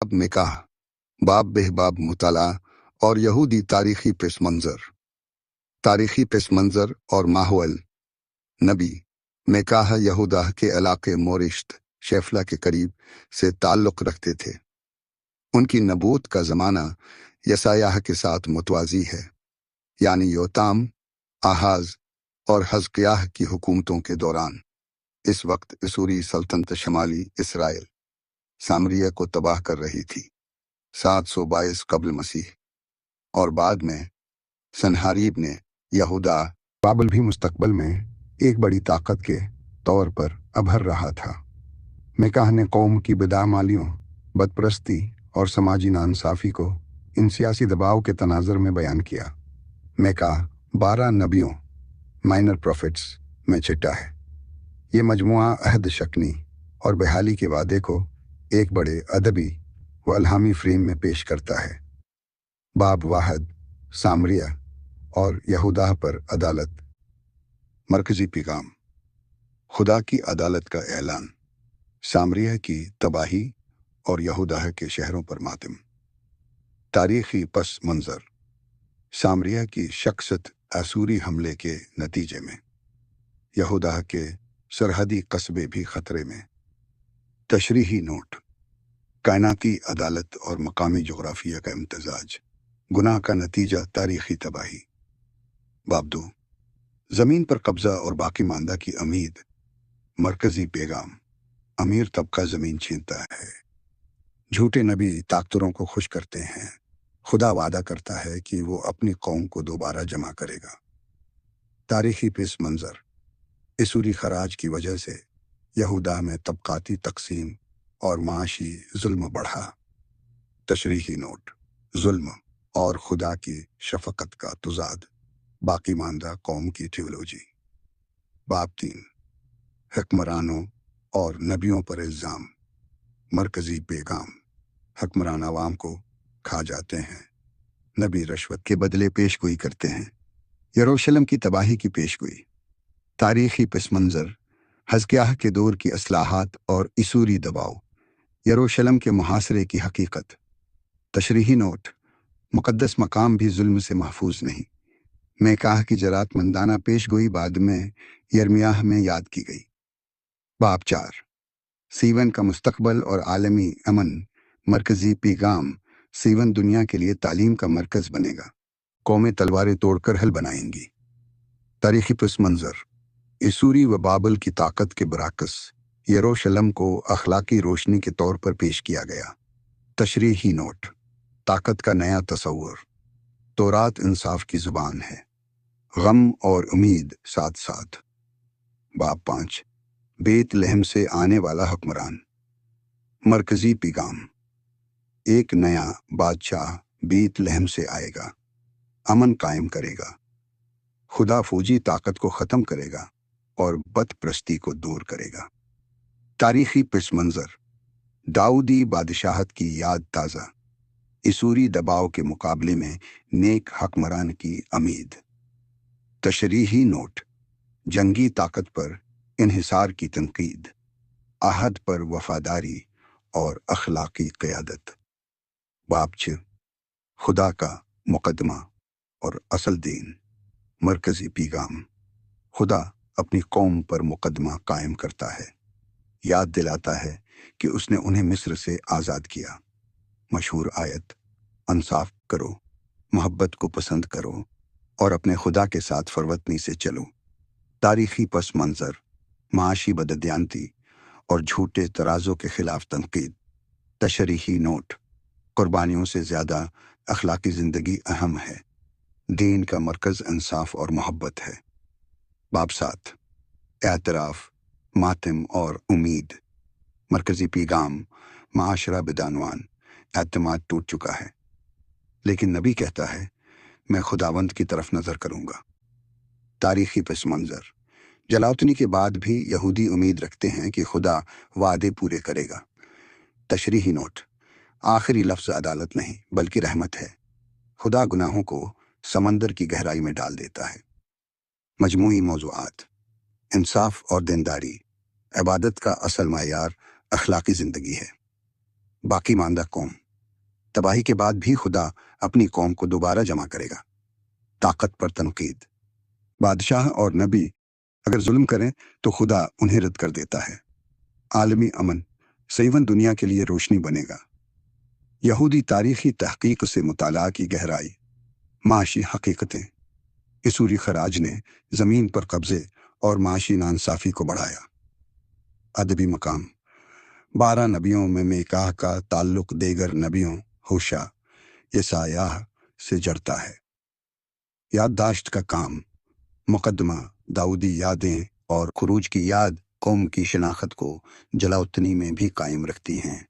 बाब निकाह, बाब बेहबाब मुताला और यहूदी तारीखी पस मंज़र। तारीखी पस मंज़र और माहौल। नबी निकाह यहूदा के इलाके मोरिश्त शेफला के करीब से ताल्लुक़ रखते थे। उनकी नबूत का ज़माना यसायाह के साथ मुतवाज़ी है, यानी योताम, आहाज और हज़कियाह की हुकूमतों के दौरान। इस वक्त असूरी सल्तनत शमाली इसराइल सामरिया को तबाह कर रही थी 722 कब्ल मसीह, और बाद में सनहारीब ने यहूदा बाबल भी मुस्तकबल में एक बड़ी ताकत के तौर पर अभर रहा था। मिकाह ने कौम की बिदामालियों, बदप्रस्ती और समाजी नाइंसाफ़ी को इन सियासी दबाव के तनाज़र में बयान किया। मिकाह 12 नबियों माइनर प्रॉफिट्स में छिटा है। ये मजमुआ अहद शकनी और बहाली के वादे को एक बड़े अदबी व अलहामी फ्रेम में पेश करता है। बाब वाहद, सामरिया और यहूदा पर अदालत। मरकज़ी पैगाम, खुदा की अदालत का ऐलान, सामरिया की तबाही और यहूदा के शहरों पर मातम। तारीखी पस मंज़र, सामरिया की शख्सत असूरी हमले के नतीजे में यहूदा के सरहदी कस्बे भी खतरे में। तशरीही नोट, कायनाती अदालत और मकामी जोग्राफिया का इम्तजाज, गुनाह का नतीजा तारीखी तबाही। बाब 2, ज़मीन पर कब्ज़ा और बाकी मांदा की उम्मीद। मरकज़ी पैगाम, अमीर तबका ज़मीन छीनता है। झूठे नबी ताकतरों को खुश करते हैं। खुदा वादा करता है कि वो अपनी कौम को दोबारा जमा करेगा। तारीखी पेश मंज़र, असूरी खराज की वजह से यहूदा में तबकाती तकसीम और माशी जुल्म बढ़ा। तशरीही नोट, जुल्म और खुदा की शफ़क़त का तुज़ाद, बाकी मानदा कौम की थियोलॉजी। बाब 3, हुक्मरानों और नबियों पर इल्ज़ाम। मरकज़ी पैगाम, हुक्मरान आवाम को खा जाते हैं, नबी रिश्वत के बदले पेशगोई करते हैं। यरूशलेम की तबाही की पेशगोई। तारीखी पस मंज़र, हज़कियाह के दौर की असलाहात और इसूरी दबाव। यरूशलेम के मुहासरे की हकीकत। तशरीही नोट, मुक़द्दस मकाम भी जुल्म से महफूज नहीं। मिकाह की जरातमंदाना पेशगोई बाद में यर्मियाह में याद की गई। बाब 4, सीवन का मुस्तकबल और आलमी अमन। मरकज़ी पैगाम, सीवन दुनिया के लिए तालीम का मरकज़ बनेगा। कौमें तलवारें तोड़कर हल बनाएंगी। तारीखी पस मंज़र, इसूरी व बाबल की ताकत के बराकस यरूशलेम को अखलाकी रोशनी के तौर पर पेश किया गया। तशरीही नोट, ताकत का नया तसव्वुर। तौरात इंसाफ की ज़ुबान है, गम और उम्मीद साथ साथ। बाब 5, बेत लहम से आने वाला हुक्मरान। मरकज़ी पैगाम, एक नया बादशाह बेत लहम से आएगा, अमन कायम करेगा। खुदा फौजी ताकत को ख़त्म करेगा और बदप्रस्ती को दूर करेगा। तारीखी पस मंज़र, दाऊदी बादशाहत की याद ताज़ा। इसूरी दबाव के मुकाबले में नेक हुक्मरान की उम्मीद। तशरीही नोट, जंगी ताकत पर इन्हिसार की तनकीद, आहद पर वफादारी और अखलाकी क़यादत। बाब 6, खुदा का मुकदमा और असल दीन। मरकज़ी पैगाम, खुदा अपनी कौम पर मुकदमा कायम करता है, याद दिलाता है कि उसने उन्हें मिस्र से आज़ाद किया। मशहूर आयत, इंसाफ करो, मोहब्बत को पसंद करो और अपने खुदा के साथ फरवतनी से चलो। तारीखी पस मंज़र, माशी बददियानती और झूठे तराजों के खिलाफ तनकीद। तशरीही नोट, कुर्बानियों से ज़्यादा अखलाकी ज़िंदगी अहम है। दीन का मरकज़ इंसाफ और मोहब्बत है। बाब 7, एतराफ़, मातम और उम्मीद। मरकज़ी पैगाम, माशरा बिदानवान, एतमाद टूट चुका है, लेकिन नबी कहता है मैं खुदावंद की तरफ नज़र करूँगा। तारीखी पस मंज़र, जलावतनी के बाद भी यहूदी उम्मीद रखते हैं कि खुदा वादे पूरे करेगा। तशरीही नोट, आखिरी लफ्ज़ अदालत नहीं बल्कि रहमत है। खुदा गुनाहों को समंदर की गहराई में डाल देता है। मजमूई मौज़ूआत, इंसाफ और दीनदारी। इबादत का असल मायार अखलाकी ज़िंदगी है। باقی ماندہ قوم، تباہی کے بعد بھی خدا اپنی قوم کو دوبارہ جمع کرے گا۔ طاقت پر تنقید، بادشاہ اور نبی اگر ظلم کریں تو خدا انہیں رد کر دیتا ہے۔ عالمی امن، سیون دنیا کے لیے روشنی بنے گا۔ یہودی تاریخی تحقیق سے مطالعہ کی گہرائی، معاشی حقیقتیں، اسوری خراج نے زمین پر قبضے اور معاشی نانصافی کو بڑھایا۔ ادبی مقام، 12 نبیوں میں میکاہ کا تعلق دیگر نبیوں ہوشع، یسایاہ سے جڑتا ہے۔ یادداشت کا کام، مقدمہ، داؤدی یادیں اور خروج کی یاد قوم کی شناخت کو جلاوطنی میں بھی قائم رکھتی ہیں۔